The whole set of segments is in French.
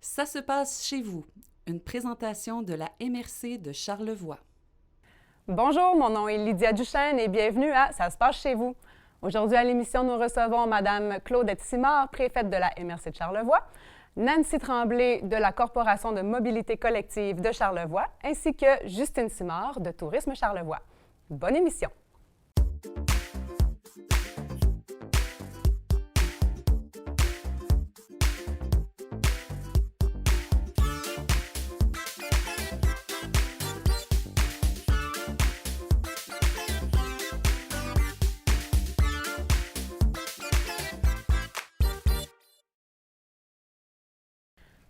Ça se passe chez vous, une présentation de la MRC de Charlevoix. Bonjour, mon nom est Lydia Duchesne et bienvenue à Ça se passe chez vous. Aujourd'hui à l'émission, nous recevons Mme Claudette Simard, préfète de la MRC de Charlevoix, Nancy Tremblay de la Corporation de mobilité collective de Charlevoix, ainsi que Justine Simard de Tourisme Charlevoix. Bonne émission!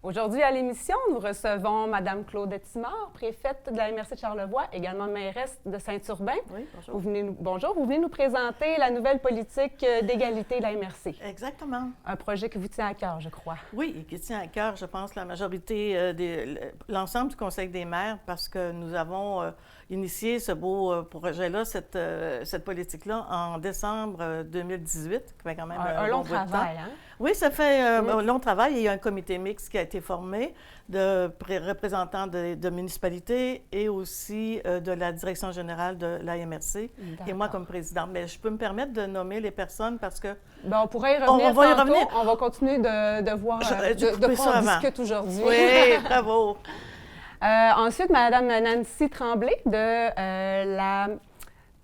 Aujourd'hui à l'émission, nous recevons Mme Claudette Simard, préfète de la MRC de Charlevoix, également mairesse de Saint-Urbain. Oui, bonjour. Vous venez nous présenter la nouvelle politique d'égalité de la MRC. Exactement. Un projet qui vous tient à cœur, je crois. Oui, qui tient à cœur, je pense, la majorité, l'ensemble du Conseil des maires, parce que nous avons initié ce beau projet-là, cette politique-là, en décembre 2018, qui fait quand même un long bon bout de travail, temps. hein? Oui, ça fait un long travail. Il y a un comité mixte qui a été formé de représentants de municipalités et aussi de la direction générale de la MRC et moi comme présidente. Mais je peux me permettre de nommer les personnes parce que... Bien, on pourrait y revenir on va y tantôt. revenir. On va continuer de voir de quoi on discute aujourd'hui. Oui, bravo. Ensuite, Mme Nancy Tremblay de la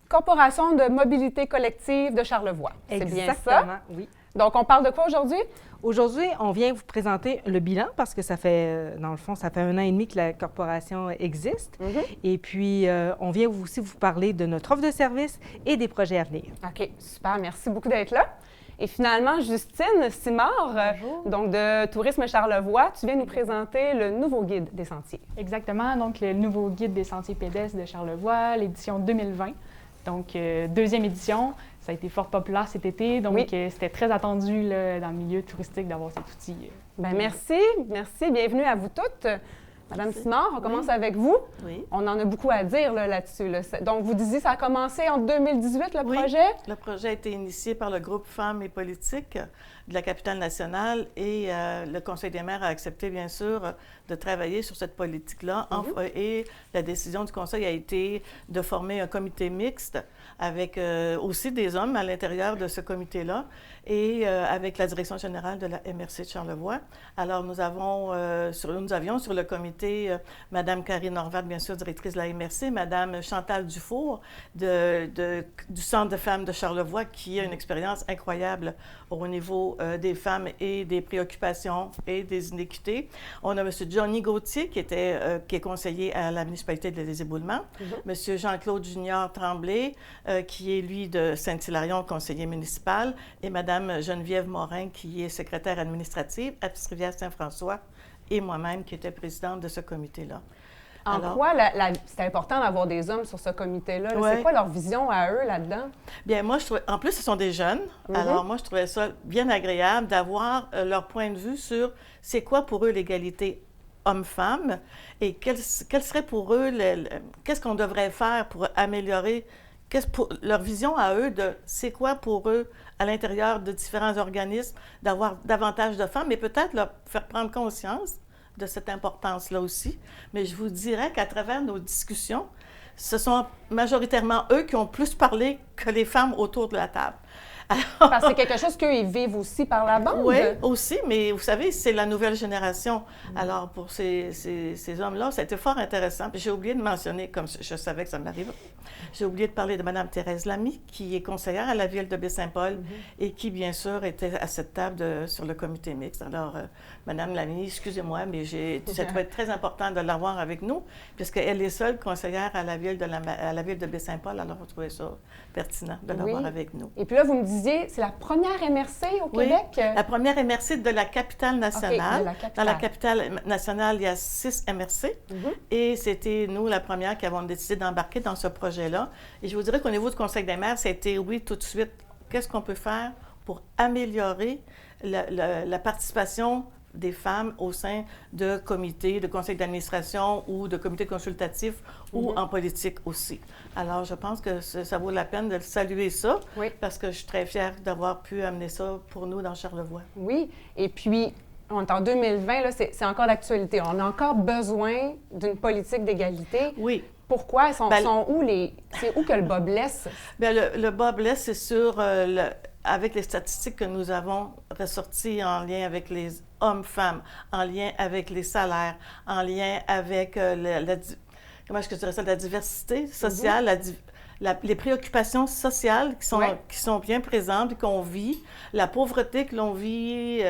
Corporation de mobilité collective de Charlevoix. C'est bien ça? Oui. Donc, on parle de quoi aujourd'hui? Aujourd'hui, on vient vous présenter le bilan parce que ça fait, dans le fond, ça fait 1 an et demi que la corporation existe. Et puis, on vient aussi vous parler de notre offre de services et des projets à venir. OK, super. Merci beaucoup d'être là. Et finalement, Justine Simard, donc de Tourisme Charlevoix, tu viens nous présenter le nouveau guide des sentiers. Exactement. Donc, le nouveau guide des sentiers pédestres de Charlevoix, l'édition 2020. Donc, deuxième édition. Ça a été fort populaire cet été, donc c'était très attendu là, dans le milieu touristique d'avoir cet outil. Bien, merci. Bienvenue à vous toutes. Madame Simard, on commence avec vous. Oui. On en a beaucoup à dire là-dessus. Donc, vous disiez, ça a commencé en 2018, le projet? Le projet a été initié par le groupe Femmes et politique de la capitale nationale et le Conseil des maires a accepté, bien sûr, de travailler sur cette politique-là. Et la décision du Conseil a été de former un comité mixte avec aussi des hommes à l'intérieur de ce comité-là et avec la direction générale de la MRC de Charlevoix. Alors, nous avions sur le comité Mme Karine Horvat, bien sûr, directrice de la MRC, Mme Chantal Dufour du Centre de femmes de Charlevoix, qui a une expérience incroyable au niveau des femmes et des préoccupations et des inéquités. On a M. Johnny Gauthier, qui est conseiller à la municipalité de l'Élysée-Boulement, M. Jean-Claude Junior Tremblay, qui est, lui, de Saint-Hilarion, conseiller municipal, et Mme Geneviève Morin, qui est secrétaire administrative à Petite-Rivière-Saint-François, et moi-même, qui était présidente de ce comité-là. Quoi c'est important d'avoir des hommes sur ce comité-là? Ouais. C'est quoi leur vision à eux là-dedans? Bien, moi, en plus, ce sont des jeunes. Alors, moi, je trouvais ça bien agréable d'avoir leur point de vue sur c'est quoi pour eux l'égalité homme-femme et quel serait pour eux, qu'est-ce qu'on devrait faire pour améliorer leur vision à eux de c'est quoi pour eux à l'intérieur de différents organismes d'avoir davantage de femmes, mais peut-être leur faire prendre conscience de cette importance-là aussi. Mais je vous dirais qu'à travers nos discussions, ce sont majoritairement eux qui ont plus parlé que les femmes autour de la table. Parce que c'est quelque chose qu'eux, ils vivent aussi par la bande. Oui, aussi, mais vous savez, c'est la nouvelle génération. Alors, pour ces hommes-là, ça a été fort intéressant. Puis j'ai oublié de mentionner, comme je savais que ça m'arrive, j'ai oublié de parler de Mme Thérèse Lamy, qui est conseillère à la ville de Baie-Saint-Paul et qui, bien sûr, était à cette table sur le comité mixte. Alors, Mme Lamy, excusez-moi, mais ça doit être très important de l'avoir avec nous, puisqu'elle est seule conseillère à la ville de Baie-Saint-Paul. Alors, on trouvait ça pertinent de l'avoir avec nous. Et puis là, vous me disiez, c'est la première MRC au Québec? La première MRC de la capitale nationale. Dans la capitale nationale, il y a 6 MRC. Et c'était nous, la première, qui avons décidé d'embarquer dans ce projet-là. Et je vous dirais qu'au niveau du Conseil des maires, c'était oui, tout de suite, qu'est-ce qu'on peut faire pour améliorer la participation des femmes au sein de comités, de conseils d'administration ou de comités consultatifs ou en politique aussi. Alors, je pense que ça vaut la peine de saluer ça parce que je suis très fière d'avoir pu amener ça pour nous dans Charlevoix. Oui, et puis on est en 2020, là, c'est encore d'actualité. On a encore besoin d'une politique d'égalité. Oui. Pourquoi? C'est où que le bas blesse? Bien, le bas blesse, c'est sur avec les statistiques que nous avons ressorties en lien avec les hommes-femmes, en lien avec les salaires, en lien avec comment je dirais ça, la diversité sociale, les préoccupations sociales qui sont bien présentes et qu'on vit, la pauvreté que l'on vit,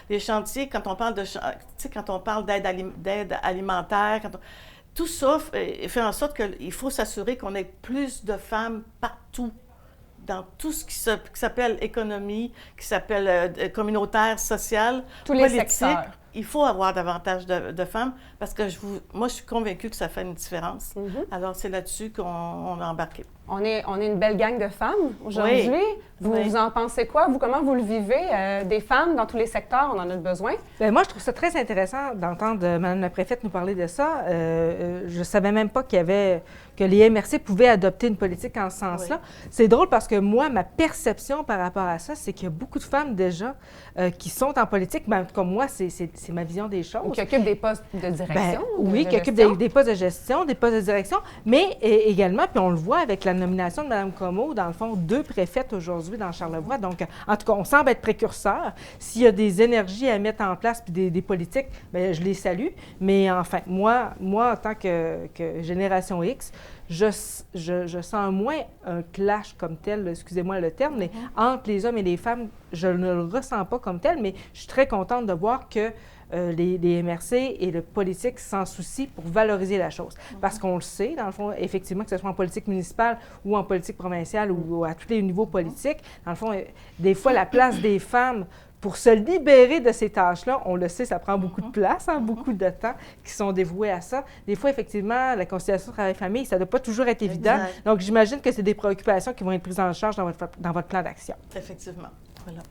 les chantiers, quand on parle d'aide alimentaire, tout ça fait en sorte qu'il faut s'assurer qu'on ait plus de femmes partout, dans tout ce qui s'appelle économie, qui s'appelle communautaire, social, politique. Les secteurs. Il faut avoir davantage de femmes parce que moi, je suis convaincue que ça fait une différence. Alors, c'est là-dessus qu'on a embarqué. On est une belle gang de femmes aujourd'hui. Oui. Vous en pensez quoi? Vous, comment vous le vivez? Des femmes dans tous les secteurs, on en a besoin? Bien, moi, je trouve ça très intéressant d'entendre Mme la préfète nous parler de ça. Je ne savais même pas que les MRC pouvaient adopter une politique en ce sens-là. Oui. C'est drôle parce que moi, ma perception par rapport à ça, c'est qu'il y a beaucoup de femmes déjà qui sont en politique. Ben, comme moi, c'est ma vision des choses. Ou qui occupent des postes de direction. Oui, qui occupent des postes de gestion, des postes de direction, mais également, puis on le voit avec la nomination de Mme Comeau, dans le fond, 2 préfètes aujourd'hui dans Charlevoix. Donc, en tout cas, on semble être précurseurs. S'il y a des énergies à mettre en place puis des politiques, bien, je les salue. Mais enfin, moi en tant que Génération X, je sens moins un clash comme tel, excusez-moi le terme, mais entre les hommes et les femmes, je ne le ressens pas comme tel, mais je suis très contente de voir que les MRC et le politique s'en soucient pour valoriser la chose. Parce qu'on le sait, dans le fond, effectivement, que ce soit en politique municipale ou en politique provinciale ou à tous les niveaux politiques, dans le fond, des fois, la place des femmes pour se libérer de ces tâches-là, on le sait, ça prend beaucoup de place, beaucoup de temps qui sont dévoués à ça. Des fois, effectivement, la conciliation travail-famille, ça ne doit pas toujours être évident. Exact. Donc, j'imagine que c'est des préoccupations qui vont être prises en charge dans votre plan d'action. Effectivement. Voilà.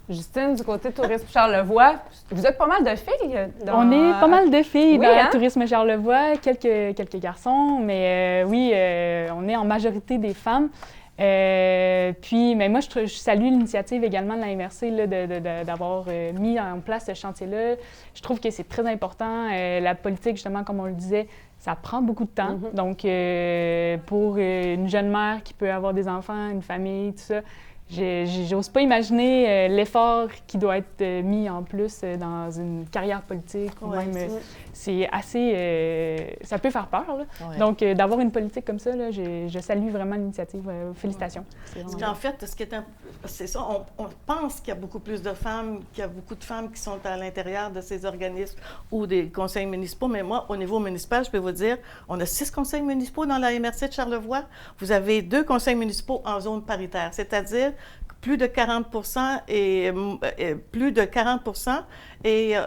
Justine, du côté Tourisme Charlevoix, vous êtes pas mal de filles? On est pas mal de filles dans Tourisme Charlevoix, quelques garçons, mais oui, on est en majorité des femmes. Puis, mais moi, je salue l'initiative également de la MRC d'avoir mis en place ce chantier-là. Je trouve que c'est très important. La politique, justement, comme on le disait, ça prend beaucoup de temps. Donc, pour une jeune mère qui peut avoir des enfants, une famille, tout ça, j'ose pas imaginer l'effort qui doit être mis en plus dans une carrière politique. Ou même, c'est assez... ça peut faire peur. Là. Ouais. Donc, d'avoir une politique comme ça, là, je salue vraiment l'initiative. Félicitations. Parce qu'en fait, c'est ça, on pense qu'il y a beaucoup plus de femmes, qu'il y a beaucoup de femmes qui sont à l'intérieur de ces organismes ou des conseils municipaux. Mais moi, au niveau municipal, je peux vous dire, on a 6 conseils municipaux dans la MRC de Charlevoix. Vous avez 2 conseils municipaux en zone paritaire, c'est-à-dire plus de 40 et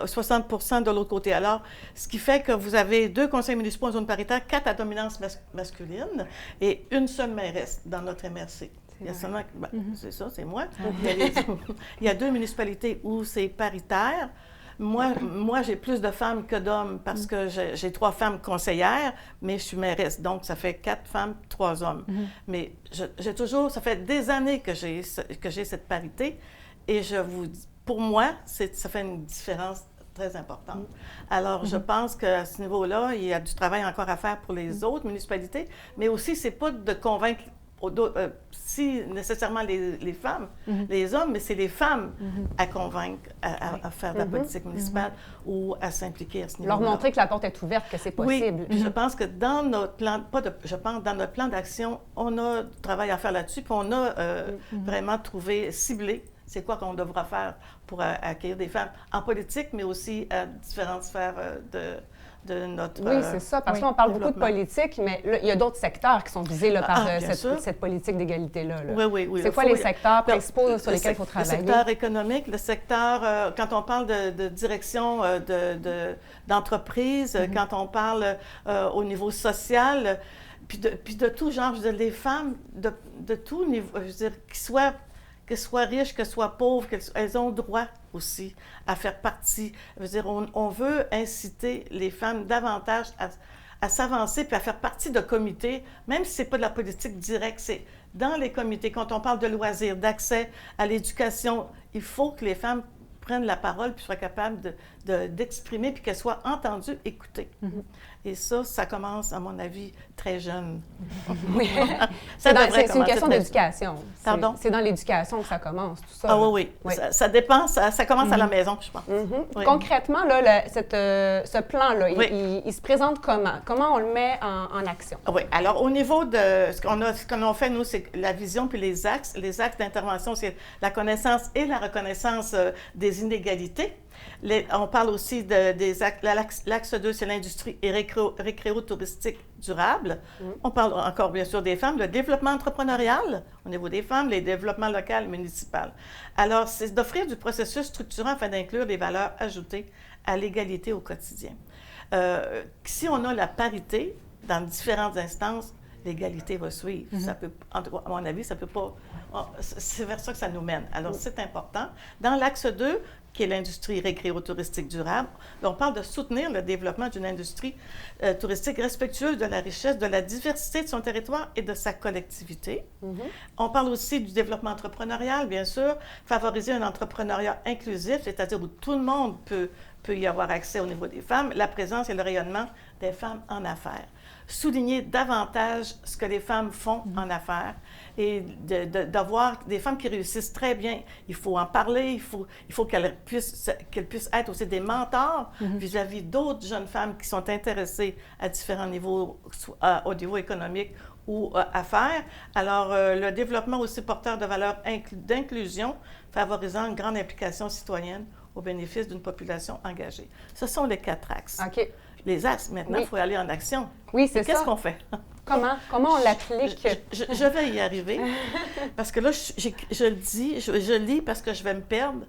60 de l'autre côté. Alors, ce qui fait que vous avez 2 conseils municipaux en zone paritaire, 4 à dominance masculine et une seule mairesse dans notre MRC. Il y a seulement, c'est ça, c'est moi. Il y a 2 municipalités où c'est paritaire. Moi, j'ai plus de femmes que d'hommes parce que j'ai 3 femmes conseillères, mais je suis mairesse. Donc, ça fait 4 femmes, 3 hommes. Mais ça fait des années que j'ai cette parité et pour moi, ça fait une différence très importante. Alors, je pense qu'à ce niveau-là, il y a du travail encore à faire pour les autres municipalités, mais aussi, c'est pas de convaincre si nécessairement les femmes, les hommes, mais c'est les femmes à convaincre à faire de la politique municipale ou à s'impliquer à ce niveau-là. Leur montrer que la porte est ouverte, que c'est possible. Oui, je pense que dans notre plan, dans notre plan d'action, on a du travail à faire là-dessus, puis on a vraiment ciblé c'est quoi qu'on devra faire pour accueillir des femmes en politique, mais aussi à différentes sphères de notre Oui, c'est ça, parce qu'on parle beaucoup de politique, mais là, il y a d'autres secteurs qui sont visés là, par cette politique d'égalité-là. Oui. C'est quoi les secteurs principaux sur lesquels il faut travailler? Le secteur économique, le secteur, quand on parle de direction d'entreprise, quand on parle au niveau social, puis de tout genre, je veux dire, les femmes de tout niveau, je veux dire, qu'elles soient riches, qu'elles soient pauvres, elles ont droit aussi à faire partie. Je veux dire, on veut inciter les femmes davantage à s'avancer puis à faire partie de comités, même si ce n'est pas de la politique directe, c'est dans les comités. Quand on parle de loisirs, d'accès à l'éducation, il faut que les femmes prenne la parole, puis soient capables d'exprimer, puis qu'elles soient entendues, écoutées. Et ça commence, à mon avis, très jeune. Oui. Ça devrait C'est une commencer question très- d'éducation. Pardon? C'est dans l'éducation que ça commence, tout ça. Ah là. oui, oui. Oui. Ça dépend, ça commence à la maison, je pense. Oui. Concrètement, là, ce plan-là, Oui. il se présente comment? Comment on le met en action? Oui. Alors, au niveau de ce qu'on a fait, nous, c'est la vision puis les axes. Les axes d'intervention, c'est la connaissance et la reconnaissance des inégalités. On parle aussi des axes. L'axe 2, c'est l'industrie et récréo-touristique durable. On parle encore, bien sûr, des femmes, le développement entrepreneurial au niveau des femmes, les développements local et municipal. Alors, c'est d'offrir du processus structurant afin d'inclure des valeurs ajoutées à l'égalité au quotidien. Si on a la parité dans différentes instances, l'égalité va suivre. Ça peut, en tout cas, à mon avis, ça peut pas... C'est vers ça que ça nous mène. Alors, c'est important. Dans l'axe 2, qui est l'industrie récréo-touristique durable, on parle de soutenir le développement d'une industrie touristique respectueuse de la richesse, de la diversité de son territoire et de sa collectivité. On parle aussi du développement entrepreneurial, bien sûr, favoriser un entrepreneuriat inclusif, c'est-à-dire où tout le monde peut y avoir accès au niveau des femmes, la présence et le rayonnement des femmes en affaires. Souligner davantage ce que les femmes font en affaires et d'avoir des femmes qui réussissent très bien. Il faut en parler, il faut qu'elles puissent être aussi des mentors vis-à-vis d'autres jeunes femmes qui sont intéressées à différents niveaux, au niveau économique ou affaires. Alors, le développement aussi porteur de valeurs d'inclusion, favorisant une grande implication citoyenne au bénéfice d'une population engagée. Ce sont les 4 axes. OK. Les axes, maintenant, il faut aller en action. Oui, c'est ça. Qu'est-ce qu'on fait? Comment on l'applique? Je vais y arriver. Parce que là, je le dis, je lis parce que je vais me perdre.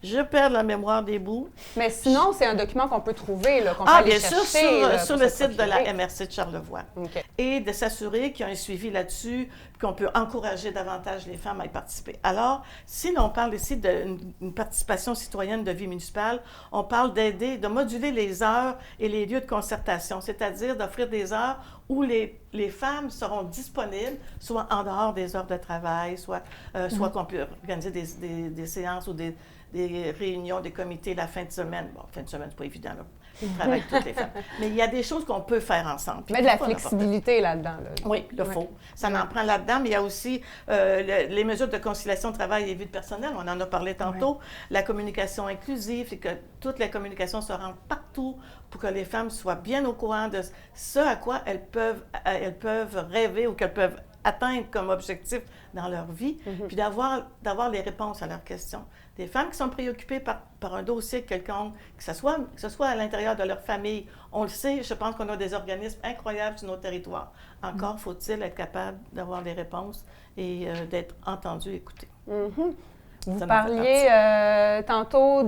Je perds la mémoire des bouts. Mais sinon, c'est un document qu'on peut trouver, qu'on peut aller bien sûr, chercher. sur le site de la MRC de Charlevoix. OK. Et de s'assurer qu'il y a un suivi là-dessus, qu'on peut encourager davantage les femmes à y participer. Alors, si l'on parle ici d'une participation citoyenne de vie municipale, on parle d'aider, de moduler les heures et les lieux de concertation, c'est-à-dire d'offrir des heures où les femmes seront disponibles, soit en dehors des heures de travail, soit qu'on peut organiser des séances ou des réunions, des comités la fin de semaine. Bon, fin de semaine, c'est pas évident, là. Je travaille avec toutes les femmes. Mais il y a des choses qu'on peut faire ensemble. Mais de la flexibilité là-dedans. Là. Oui, il le faut. Ça en prend là-dedans, mais il y a aussi les mesures de conciliation travail et vie personnelle. On en a parlé tantôt. La communication inclusive, c'est que toutes les communications se rendent partout pour que les femmes soient bien au courant de ce à quoi elles peuvent rêver ou qu'elles peuvent atteindre comme objectif dans leur vie, puis d'avoir les réponses à leurs questions. Des femmes qui sont préoccupées par un dossier quelconque, que ce soit à l'intérieur de leur famille. On le sait, je pense qu'on a des organismes incroyables sur nos territoires. Encore faut-il être capable d'avoir les réponses et d'être entendu, écouté. Vous parliez tantôt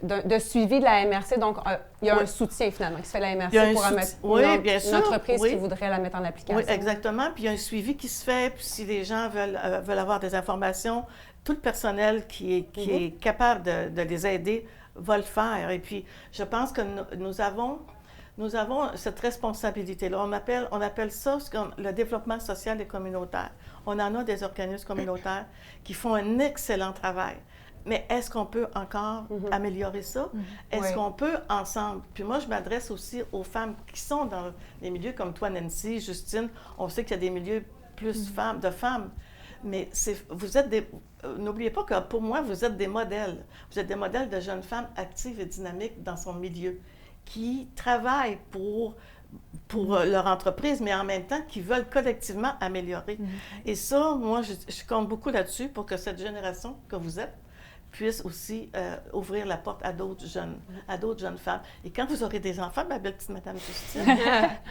de suivi de la MRC, donc il y a un soutien finalement qui se fait à la MRC pour une entreprise qui voudrait la mettre en application. Oui, exactement. Puis il y a un suivi qui se fait, puis si les gens veulent avoir des informations, tout le personnel qui est capable de les aider va le faire. Et puis je pense que nous avons cette responsabilité-là. On appelle ça le développement social et communautaire. On en a des organismes communautaires qui font un excellent travail. Mais est-ce qu'on peut encore améliorer ça? Est-ce qu'on peut ensemble? Puis moi, je m'adresse aussi aux femmes qui sont dans les milieux comme toi, Nancy, Justine. On sait qu'il y a des milieux plus de femmes. Mais n'oubliez pas que pour moi, vous êtes des modèles. Vous êtes des modèles de jeunes femmes actives et dynamiques dans son milieu, qui travaillent pour leur entreprise, mais en même temps, qui veulent collectivement améliorer. Et ça, moi, je compte beaucoup là-dessus pour que cette génération que vous êtes puisse aussi ouvrir la porte à d'autres jeunes femmes. Et quand vous aurez des enfants, ma belle petite Madame Justine,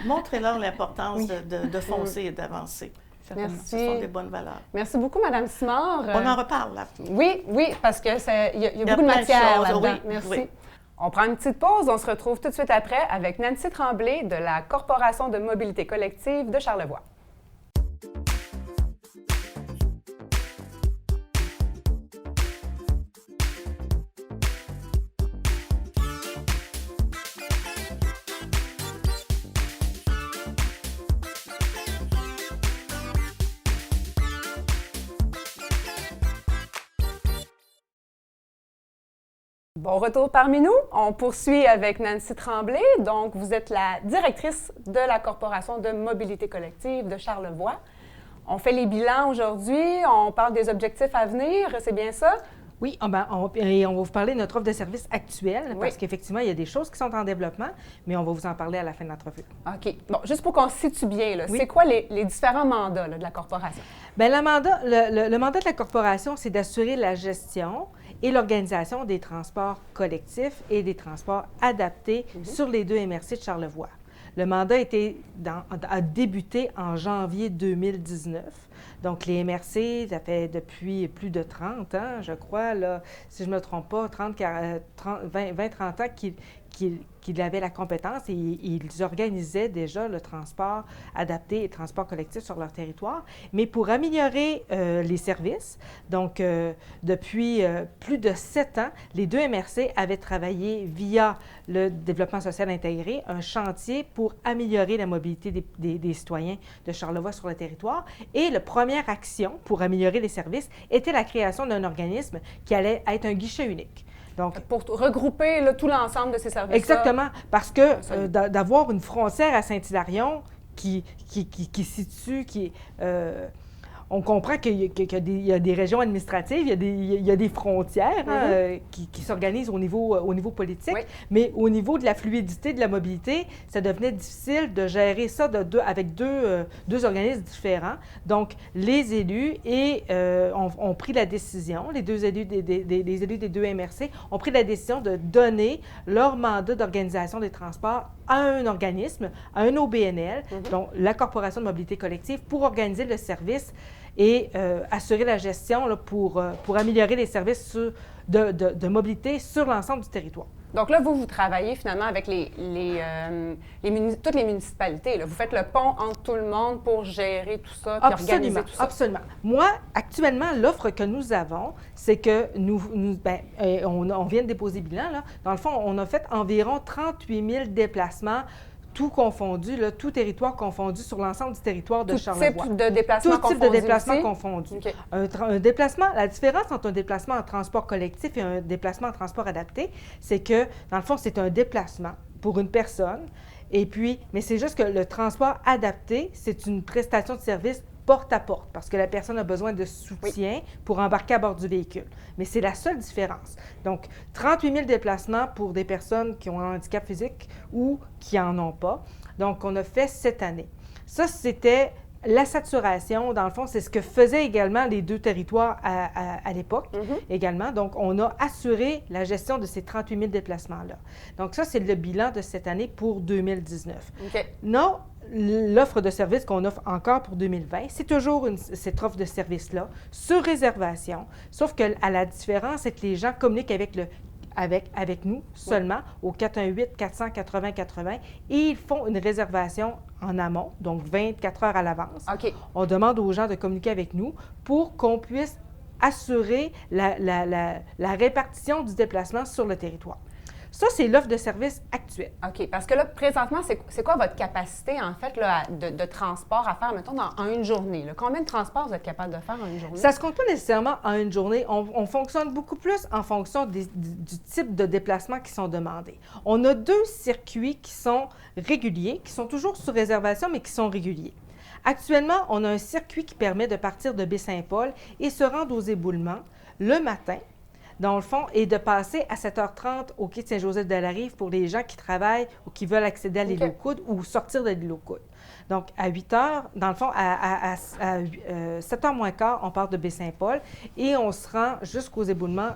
montrez-leur l'importance de foncer et d'avancer. Merci. Ce sont des bonnes valeurs. Merci beaucoup, Madame Simard. On en reparle, là. Oui, parce que il y a beaucoup de matière là-dedans. Oui, merci. Oui. On prend une petite pause. On se retrouve tout de suite après avec Nancy Tremblay de la Corporation de mobilité collective de Charlevoix. Bon retour parmi nous. On poursuit avec Nancy Tremblay. Donc, vous êtes la directrice de la Corporation de mobilité collective de Charlevoix. On fait les bilans aujourd'hui, on parle des objectifs à venir, c'est bien ça? Oui, on va vous parler de notre offre de service actuelle, parce Oui. qu'effectivement, il y a des choses qui sont en développement, mais on va vous en parler à la fin de l'entrevue. OK. Bon, juste pour qu'on se situe bien, là, Oui. c'est quoi les différents mandats là, de la corporation? Bien, le mandat de la corporation, c'est d'assurer la gestion et l'organisation des transports collectifs et des transports adaptés sur les 2 MRC de Charlevoix. Le mandat a débuté en janvier 2019. Donc, les MRC, ça fait depuis plus de 30 ans, je crois, là, si je ne me trompe pas, 20-30 ans qu'ils avaient la compétence et ils organisaient déjà le transport adapté et le transport collectif sur leur territoire. Mais pour améliorer les services, donc depuis plus de 7 ans, les 2 MRC avaient travaillé via le développement social intégré, un chantier pour améliorer la mobilité des citoyens de Charlevoix sur le territoire. Et la première action pour améliorer les services était la création d'un organisme qui allait être un guichet unique. Donc, Pour regrouper là, tout l'ensemble de ces services-là. exactement, parce que d'avoir une frontière à Saint-Hilarion qui situe, on comprend qu'il y a des régions administratives, il y a des frontières qui s'organisent au niveau politique, Oui. mais au niveau de la fluidité de la mobilité, ça devenait difficile de gérer ça avec deux organismes différents. Donc, les élus ont pris la décision, les élus des 2 MRC ont pris la décision de donner leur mandat d'organisation des transports à un organisme, à un OBNL, donc la Corporation de mobilité collective, pour organiser le service et assurer la gestion là, pour améliorer les services de mobilité sur l'ensemble du territoire. Donc là, vous travaillez finalement avec toutes les municipalités. Là. Vous faites le pont entre tout le monde pour gérer tout ça, puis organiser tout ça. Absolument. Moi, actuellement, l'offre que nous avons, c'est que on vient de déposer le bilan. Là. Dans le fond, on a fait environ 38 000 déplacements, tout confondu, là, tout territoire confondu sur l'ensemble du territoire de Charlevoix. Tout type de déplacement Tout type de déplacement aussi? confondu. OK. Un déplacement, la différence entre un déplacement en transport collectif et un déplacement en transport adapté, c'est que, dans le fond, c'est un déplacement pour une personne. Et puis, mais c'est juste que le transport adapté, c'est une prestation de service porte à porte, parce que la personne a besoin de soutien pour embarquer à bord du véhicule. Mais c'est la seule différence. Donc, 38 000 déplacements pour des personnes qui ont un handicap physique ou qui n'en ont pas. Donc, on a fait cette année. Ça, c'était la saturation. Dans le fond, c'est ce que faisaient également les 2 territoires à l'époque également. Donc, on a assuré la gestion de ces 38 000 déplacements-là. Donc, ça, c'est le bilan de cette année pour 2019. OK. Non, l'offre de service qu'on offre encore pour 2020, c'est toujours cette offre de service-là, sur réservation, sauf que la différence, c'est que les gens communiquent avec nous seulement au 418-400-80-80 et ils font une réservation en amont, donc 24 heures à l'avance. OK. On demande aux gens de communiquer avec nous pour qu'on puisse assurer la répartition du déplacement sur le territoire. Ça, c'est l'offre de service actuelle. OK. Parce que là, présentement, c'est quoi votre capacité, en fait, là, de transport à faire, mettons, en une journée? Là? Combien de transports vous êtes capable de faire en une journée? Ça ne se compte pas nécessairement en une journée. On fonctionne beaucoup plus en fonction du type de déplacement qui sont demandés. On a 2 circuits qui sont réguliers, qui sont toujours sous réservation, mais qui sont réguliers. Actuellement, on a un circuit qui permet de partir de Baie-Saint-Paul et se rendre aux éboulements le matin, dans le fond, et de passer à 7h30 au quai de Saint-Joseph-de-la-Rive pour les gens qui travaillent ou qui veulent accéder à l'île aux Coudes ou sortir de l'île aux Coudes. Donc, à 8h, dans le fond, à 7h moins quart, on part de Baie-Saint-Paul et on se rend jusqu'aux éboulements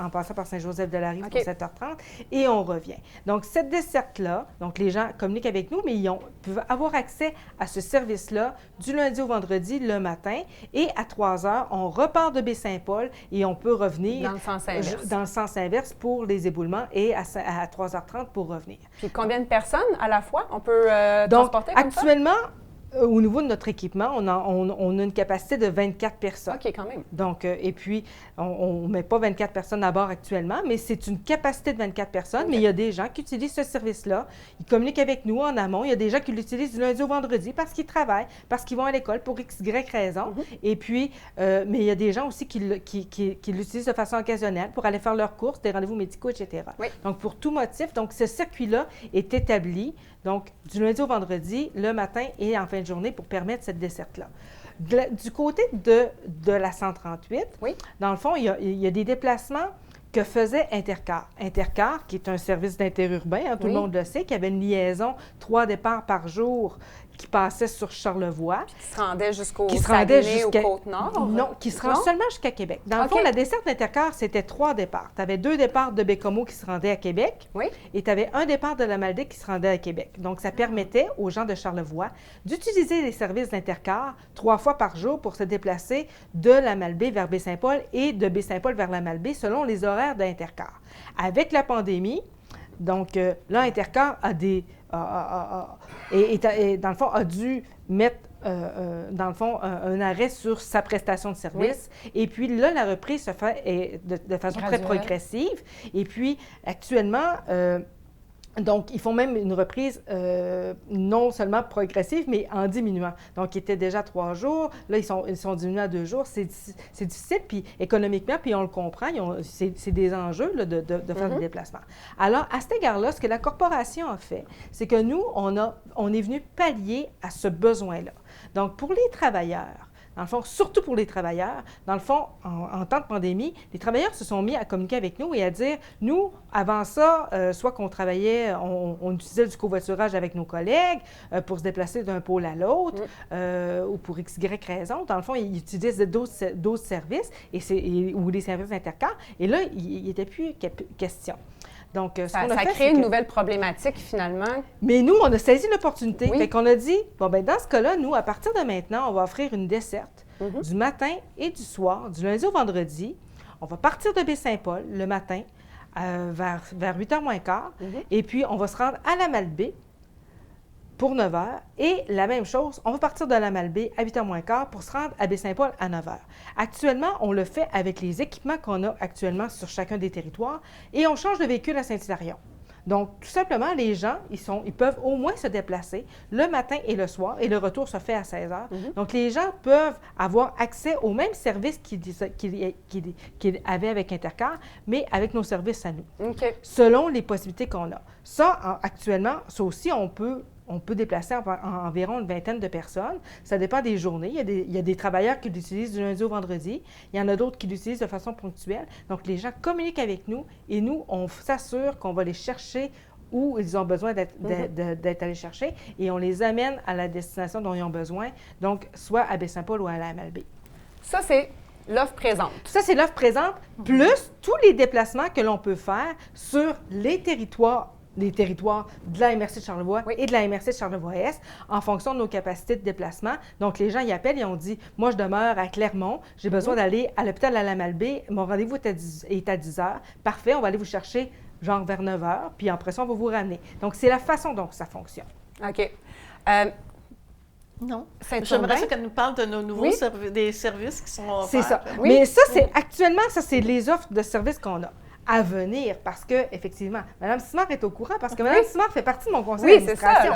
en passant par Saint-Joseph-de-la-Rive pour 7h30 et on revient. Donc, cette desserte-là, donc les gens communiquent avec nous, mais ils peuvent avoir accès à ce service-là du lundi au vendredi le matin et à 3h, on repart de Baie-Saint-Paul et on peut revenir Dans le sens inverse. Pour les éboulements et à 3h30 pour revenir. Puis combien de personnes à la fois on peut Donc, transporter comme ça? actuellement, au niveau de notre équipement, on a une capacité de 24 personnes. OK, quand même. Donc, et puis, on ne met pas 24 personnes à bord actuellement, mais c'est une capacité de 24 personnes. OK. Mais il y a des gens qui utilisent ce service-là. Ils communiquent avec nous en amont. Il y a des gens qui l'utilisent du lundi au vendredi parce qu'ils travaillent, parce qu'ils vont à l'école pour X, Y raison. Et puis, mais il y a des gens aussi qui l'utilisent de façon occasionnelle pour aller faire leurs courses, des rendez-vous médicaux, etc. Oui. Donc, pour tout motif, donc ce circuit-là est établi, donc du lundi au vendredi, le matin et en fin de journée pour permettre cette desserte-là. Du côté de la 138, Oui. dans le fond, il y a des déplacements que faisait Intercar. Intercar, qui est un service d'interurbain, hein, tout le monde le sait, qui avait une liaison 3 départs par jour qui passait sur Charlevoix. Qui se rendait jusqu'au Qui se rendait Saguenay, jusqu'à... aux Côtes-Nord? Non, qui se rend Non? seulement jusqu'à Québec. Dans le OK. fond, la desserte d'Intercar, c'était 3 départs. Tu avais 2 départs de Bécomo qui se rendaient à Québec Oui. et tu avais un départ de la Malbaie qui se rendait à Québec. Donc, ça permettait aux gens de Charlevoix d'utiliser les services d'Intercar 3 fois par jour pour se déplacer de la Malbaie vers Baie-Saint-Paul et de Baie-Saint-Paul vers la Malbaie selon les horaires d'Intercar. Avec la pandémie, donc là, Intercar a des... et dans le fond, a dû mettre, dans le fond, un arrêt sur sa prestation de service. Oui. Et puis là, la reprise se fait de façon très progressive. Et puis, actuellement, donc, ils font même une reprise non seulement progressive, mais en diminuant. Donc, ils étaient déjà 3 jours. Là, ils sont diminués à 2 jours. C'est difficile, puis économiquement, puis on le comprend, c'est des enjeux là, de faire des déplacements. Alors, à cet égard-là, ce que la corporation a fait, c'est que nous, on est venu pallier à ce besoin-là. Donc, pour les travailleurs, dans le fond, surtout pour les travailleurs, dans le fond, en temps de pandémie, les travailleurs se sont mis à communiquer avec nous et à dire, nous, avant ça, soit qu'on travaillait, on utilisait du covoiturage avec nos collègues pour se déplacer d'un pôle à l'autre ou pour X, Y raison. Dans le fond, ils utilisaient d'autres services ou des services Intercar. Et là, il n'était plus question. Donc, ça a créé une nouvelle problématique, finalement. Mais nous, on a saisi l'opportunité. Oui. Fait qu'on a dit, bon, bien, dans ce cas-là, nous, à partir de maintenant, on va offrir une desserte du matin et du soir, du lundi au vendredi. On va partir de Baie-Saint-Paul le matin vers 8h moins quart. Et puis, on va se rendre à la Malbaie pour 9 h. Et la même chose, on va partir de la Malbaie à 8h moins quart pour se rendre à Baie-Saint-Paul à 9 h. Actuellement, on le fait avec les équipements qu'on a actuellement sur chacun des territoires et on change de véhicule à Saint-Hilarion. Donc, tout simplement, les gens, ils peuvent au moins se déplacer le matin et le soir et le retour se fait à 16 h. Donc, les gens peuvent avoir accès aux mêmes services qu'ils avaient avec Intercar, mais avec nos services à nous, selon les possibilités qu'on a. Ça, actuellement, ça aussi, on peut déplacer environ une vingtaine de personnes. Ça dépend des journées. Il y a des travailleurs qui l'utilisent du lundi au vendredi. Il y en a d'autres qui l'utilisent de façon ponctuelle. Donc, les gens communiquent avec nous et nous, on s'assure qu'on va les chercher où ils ont besoin d'être allés chercher et on les amène à la destination dont ils ont besoin, donc soit à Baie-Saint-Paul ou à la Malbaie. Ça, c'est l'offre présente. Ça, c'est l'offre présente, plus tous les déplacements que l'on peut faire sur les territoires de la MRC de Charlevoix et de la MRC de Charlevoix-Est en fonction de nos capacités de déplacement. Donc, les gens y appellent et ont dit, moi, je demeure à Clermont, j'ai besoin d'aller à l'hôpital à la Malbaie, mon rendez-vous est à 10 h. Parfait, on va aller vous chercher genre vers 9 h, puis après ça, on va vous ramener. Donc, c'est la façon dont ça fonctionne. OK. Non. J'aimerais ça qu'elle nous parle de nos nouveaux des services qui sont offerts. C'est ça. Oui. Mais ça, actuellement, c'est les offres de services qu'on a à venir parce que, effectivement, Mme Simard est au courant parce que Mme Simard fait partie de mon conseil d'administration.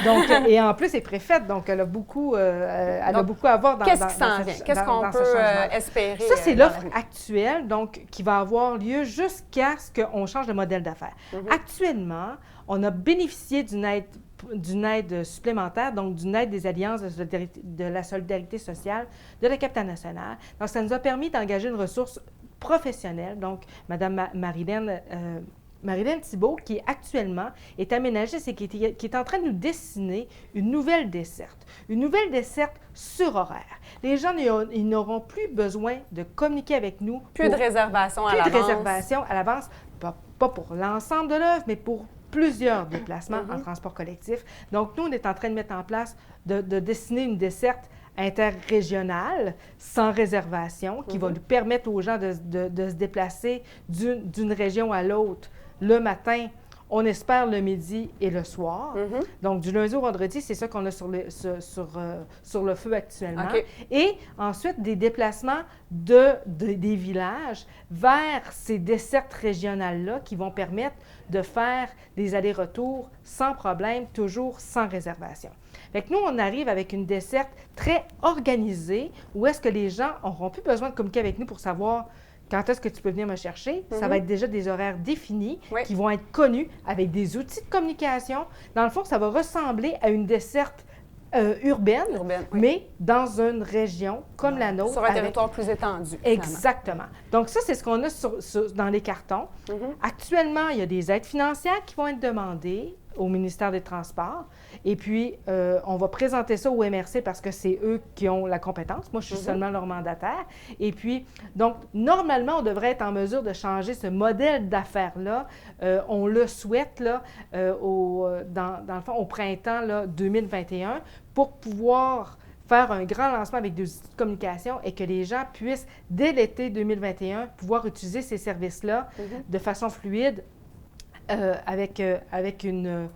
Donc, et en plus, elle est préfète, donc elle a beaucoup, à voir dans qu'est-ce qui s'en vient? Qu'est-ce qu'on peut espérer? Ça, c'est l'offre actuelle, donc, qui va avoir lieu jusqu'à ce qu'on change de modèle d'affaires. Actuellement, on a bénéficié d'une aide supplémentaire, donc d'une aide des Alliances de la solidarité sociale de la capitale nationale. Donc, ça nous a permis d'engager une ressource professionnelle, donc Mme Marilyn Thibault, qui actuellement est aménagiste et qui est en train de nous dessiner une nouvelle desserte sur horaire. Les gens ils n'auront plus besoin de communiquer avec nous. Plus de réservation à l'avance. Plus de réservation à l'avance, pas pour l'ensemble de l'œuvre, mais pour plusieurs déplacements en transport collectif. Donc, nous, on est en train de mettre en place, de dessiner une desserte interrégionale, sans réservation, qui va nous permettre aux gens de se déplacer d'une région à l'autre. Le matin, on espère le midi et le soir. Donc, du lundi au vendredi, c'est ça qu'on a sur le feu actuellement. OK. Et ensuite, des déplacements des villages vers ces dessertes régionales-là qui vont permettre de faire des allers-retours sans problème, toujours sans réservation. Fait que nous, on arrive avec une desserte très organisée où est-ce que les gens n'auront plus besoin de communiquer avec nous pour savoir quand est-ce que tu peux venir me chercher. Ça va être déjà des horaires définis qui vont être connus avec des outils de communication. Dans le fond, ça va ressembler à une desserte urbaine, mais dans une région comme la nôtre. Sur un territoire plus étendu. Exactement. Donc ça, c'est ce qu'on a dans les cartons. Actuellement, il y a des aides financières qui vont être demandées au ministère des Transports. Et puis, on va présenter ça au MRC parce que c'est eux qui ont la compétence. Moi, je suis seulement leur mandataire. Et puis, donc, normalement, on devrait être en mesure de changer ce modèle d'affaires-là. On le souhaite, là, dans le fond, au printemps là, 2021 pour pouvoir faire un grand lancement avec des outils de communication et que les gens puissent, dès l'été 2021, pouvoir utiliser ces services-là de façon fluide avec une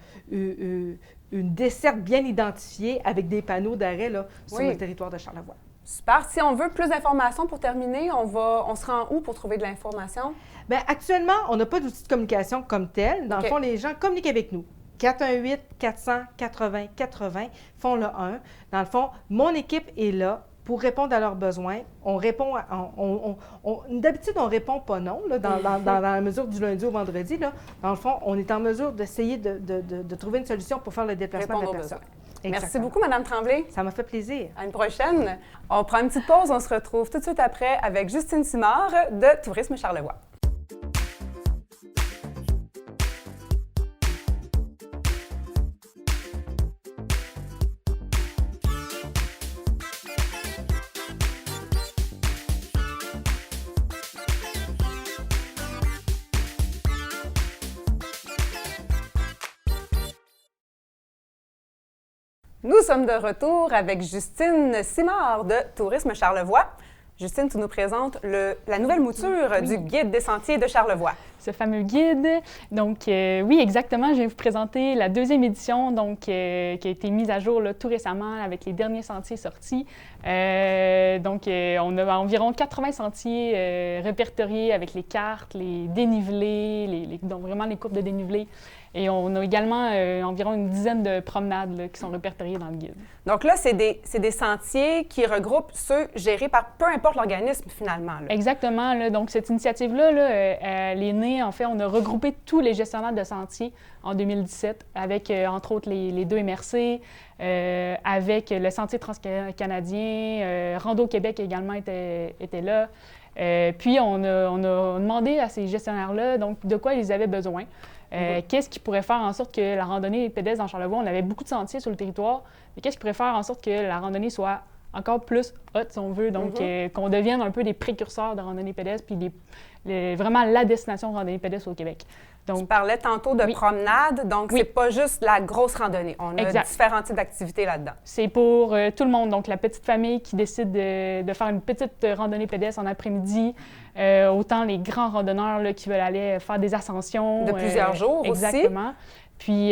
desserte bien identifiée avec des panneaux d'arrêt là, sur le territoire de Charlevoix. Super. Si on veut plus d'informations pour terminer, on se rend où pour trouver de l'information? Bien, actuellement, on n'a pas d'outils de communication comme tel. Dans le fond, les gens communiquent avec nous. 418-400-80-80, font le 1. Dans le fond, mon équipe est là pour répondre à leurs besoins. On répond, d'habitude, on ne répond pas non, là, dans la mesure du lundi au vendredi. Là. Dans le fond, on est en mesure d'essayer de trouver une solution pour faire le déplacement de la personne. Merci beaucoup, Mme Tremblay. Ça m'a fait plaisir. À une prochaine. On prend une petite pause. On se retrouve tout de suite après avec Justine Simard de Tourisme Charlevoix. Nous sommes de retour avec Justine Simard de Tourisme Charlevoix. Justine, tu nous présentes la nouvelle mouture du Guide des sentiers de Charlevoix. Ce fameux guide. Donc, oui, exactement, je vais vous présenter la deuxième édition qui a été mise à jour là, tout récemment avec les derniers sentiers sortis. On a environ 80 sentiers répertoriés avec les cartes, les dénivelés, donc vraiment les courbes de dénivelé. Et on a également environ une dizaine de promenades là, qui sont répertoriées dans le guide. Donc là, c'est des sentiers qui regroupent ceux gérés par peu importe l'organisme, finalement. Là. Exactement. Là, donc, cette initiative-là, elle est née, en fait, on a regroupé tous les gestionnaires de sentiers en 2017 avec, entre autres, les deux MRC, avec le Sentier transcanadien, Rando Québec également était là. Puis, on a demandé à ces gestionnaires-là donc, de quoi ils avaient besoin. Qu'est-ce qui pourrait faire en sorte que la randonnée pédestre dans Charlevoix, on avait beaucoup de sentiers sur le territoire, mais qu'est-ce qui pourrait faire en sorte que la randonnée soit encore plus haute, si on veut, donc qu'on devienne un peu des précurseurs de randonnée pédestre, puis vraiment la destination de randonnée pédestre au Québec. Donc, tu parlais tantôt de promenade, donc c'est pas juste la grosse randonnée. On a différents types d'activités là-dedans. C'est pour tout le monde, donc la petite famille qui décide de faire une petite randonnée pédestre en après-midi, autant les grands randonneurs là, qui veulent aller faire des ascensions. De plusieurs jours aussi. Exactement. Puis,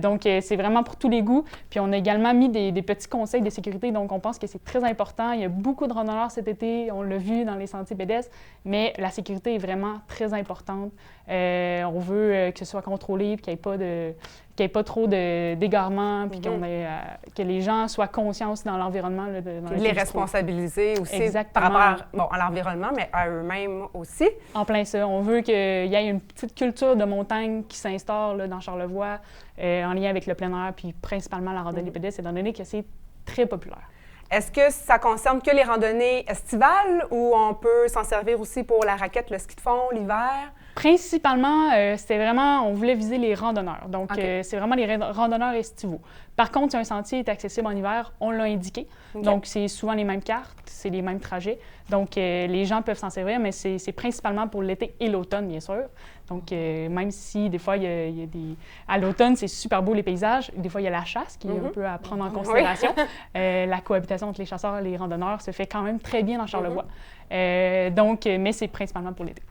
donc, c'est vraiment pour tous les goûts. Puis, on a également mis des petits conseils de sécurité. Donc, on pense que c'est très important. Il y a beaucoup de randonneurs cet été. On l'a vu dans les sentiers pédestres. Mais la sécurité est vraiment très importante. On veut que ce soit contrôlé, puis qu'il n'y ait pas trop d'égarements, puis que les gens soient conscients aussi dans l'environnement. Là, les responsabiliser aussi Exactement. Par rapport à l'environnement, mais à eux-mêmes aussi. En plein ça. On veut qu'il y ait une petite culture de montagne qui s'instaure là, dans Charlevoix, en lien avec le plein air, puis principalement la randonnée pédestre, étant donné que c'est très populaire. Est-ce que ça concerne que les randonnées estivales ou on peut s'en servir aussi pour la raquette, le ski de fond, l'hiver? Principalement, c'était vraiment, on voulait viser les randonneurs. Donc, c'est vraiment les randonneurs estivaux. Par contre, si un sentier est accessible en hiver, on l'a indiqué. Donc, c'est souvent les mêmes cartes, c'est les mêmes trajets. Donc, les gens peuvent s'en servir, mais c'est principalement pour l'été et l'automne, bien sûr. Donc, même si des fois, il y a des... À l'automne, c'est super beau les paysages. Des fois, il y a la chasse qui est un peu à prendre en considération. La cohabitation entre les chasseurs et les randonneurs se fait quand même très bien dans Charlevoix. Mais c'est principalement pour l'été.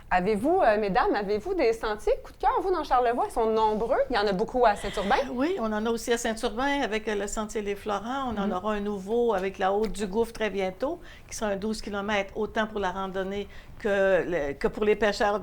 Avez-vous, mesdames, avez-vous des sentiers coup de cœur, vous, dans Charlevoix? Ils sont nombreux. Il y en a beaucoup à Saint-Urbain. Oui, on en a aussi à Saint-Urbain avec le Sentier Les Florents. On en aura un nouveau avec la Haute du Gouffre très bientôt, qui sera un 12 km, autant pour la randonnée que pour les pêcheurs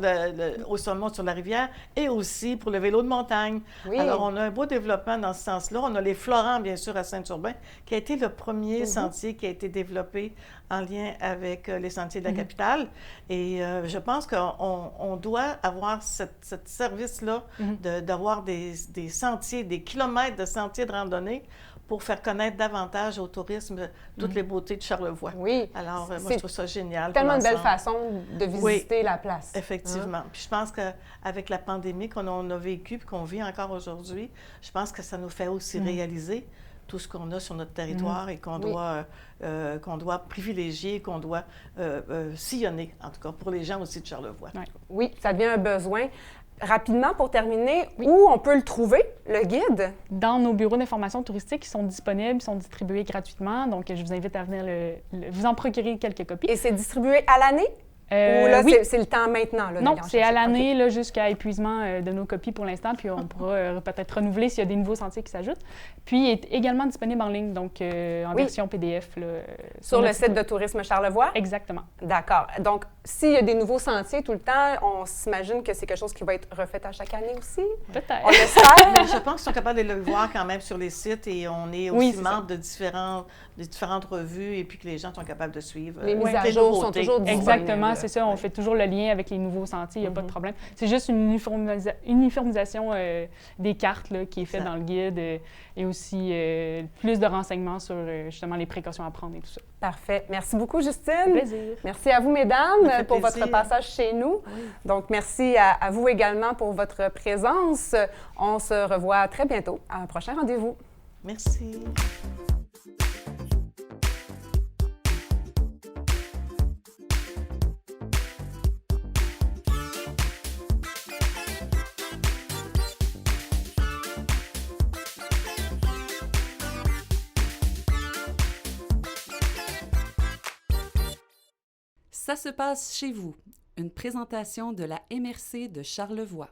au sommet sur la rivière et aussi pour le vélo de montagne. Oui. Alors, on a un beau développement dans ce sens-là. On a les Florents, bien sûr, à Saint-Urbain, qui a été le premier sentier qui a été développé en lien avec les sentiers de la capitale. Et je pense qu'on doit avoir ce service-là d'avoir des sentiers, des kilomètres de sentiers de randonnée pour faire connaître davantage au tourisme toutes les beautés de Charlevoix. Oui. Alors, moi, je trouve ça génial. Tellement pour de belle l'ensemble. façon de visiter la place. Effectivement. Puis je pense qu'avec la pandémie qu'on a vécue et qu'on vit encore aujourd'hui, je pense que ça nous fait aussi réaliser tout ce qu'on a sur notre territoire et qu'on doit privilégier, qu'on doit sillonner, en tout cas, pour les gens aussi de Charlevoix. Ouais. Oui, ça devient un besoin. Rapidement, pour terminer, où on peut le trouver, le guide? Dans nos bureaux d'information touristique qui sont disponibles, ils sont distribués gratuitement. Donc, je vous invite à venir vous en procurer quelques copies. Et c'est distribué à l'année? Ou là, oui. c'est le temps maintenant? Là, Non, d'aller en c'est à chercher? l'année OK. là, jusqu'à épuisement de nos copies pour l'instant, puis on pourra peut-être renouveler s'il y a des nouveaux sentiers qui s'ajoutent. Puis, il est également disponible en ligne, donc en version PDF. Là, Sur le notre site de Tourisme Charlevoix? Exactement. D'accord. Donc, s'il y a des nouveaux sentiers tout le temps, on s'imagine que c'est quelque chose qui va être refait à chaque année aussi? Peut-être. On l'espère? Mais je pense qu'ils sont capables de le voir quand même sur les sites et on est Oui, aussi c'est membre de différentes revues et puis que les gens sont capables de suivre. Les mises à les jour sont nouveautés. toujours disponibles. Exactement, c'est ça. On fait toujours le lien avec les nouveaux sentiers, il n'y a pas de problème. C'est juste une uniformisation des cartes là, qui est faite Ça. dans le guide et aussi plus de renseignements sur justement les précautions à prendre et tout ça. Parfait. Merci beaucoup, Justine. Plaisir. Merci à vous, mesdames, Ça fait pour plaisir. votre passage chez nous. Donc, merci à vous également pour votre présence. On se revoit très bientôt à un prochain rendez-vous. Merci. Ça se passe chez vous. Une présentation de la MRC de Charlevoix.